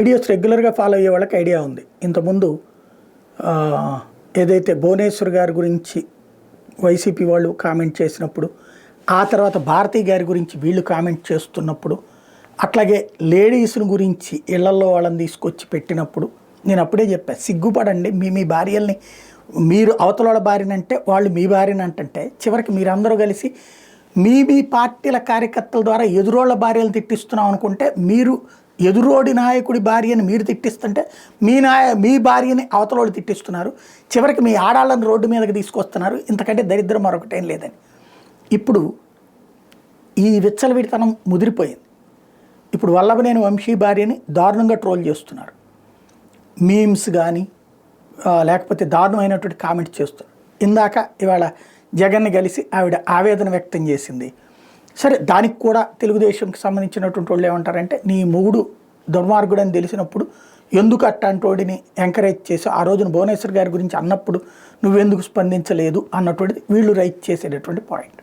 Videos రెగ్యులర్గా follow అయ్యే వాళ్ళకి ఐడియా ఉంది. ఇంతకుముందు ఏదైతే భువనేశ్వర్ గారి గురించి వైసీపీ వాళ్ళు కామెంట్ చేసినప్పుడు, ఆ తర్వాత భారతి గారి గురించి వీళ్ళు కామెంట్ చేస్తున్నప్పుడు, అట్లాగే లేడీస్ని గురించి ఇళ్లల్లో వాళ్ళని తీసుకొచ్చి పెట్టినప్పుడు నేను అప్పుడే చెప్పాను, సిగ్గుపడండి. మీ భార్యల్ని మీరు అవతల భార్యనంటే వాళ్ళు మీ భార్యనంటే చివరికి మీరందరూ కలిసి మీ పార్టీల కార్యకర్తల ద్వారా ఎదురోళ్ళ భార్యలు తిట్టిస్తున్నాం అనుకుంటే, మీరు ఎదురోడి నాయకుడి భార్యని మీరు తిట్టిస్తుంటే మీ భార్యని అవతలోడు తిట్టిస్తున్నారు. చివరికి మీ ఆడాళ్ళని రోడ్డు మీదకి తీసుకొస్తున్నారు. ఇంతకంటే దరిద్రం మరొకటేం లేదని. ఇప్పుడు ఈ విచ్చలవిడితనం ముదిరిపోయింది. ఇప్పుడు వల్లభనేని వంశీ భార్యని దారుణంగా ట్రోల్ చేస్తున్నారు. మీమ్స్ కానీ లేకపోతే దారుణమైనటువంటి కామెంట్స్ చేస్తున్నారు. ఇందాక ఇవాళ జగన్ని కలిసి ఆవిడ ఆవేదన వ్యక్తం చేసింది. సరే, దానికి కూడా తెలుగుదేశంకి సంబంధించినటువంటి వాళ్ళు ఏమంటారంటే, నీ మొగుడు దుర్మార్గుడు అని తెలిసినప్పుడు ఎందుకు అట్లాంటి వాడిని ఎంకరేజ్ చేసి ఆ రోజున భువనేశ్వర్ గారి గురించి అన్నప్పుడు నువ్వెందుకు స్పందించలేదు అన్నటువంటిది వీళ్ళు రైట్ చేసేటటువంటి పాయింట్.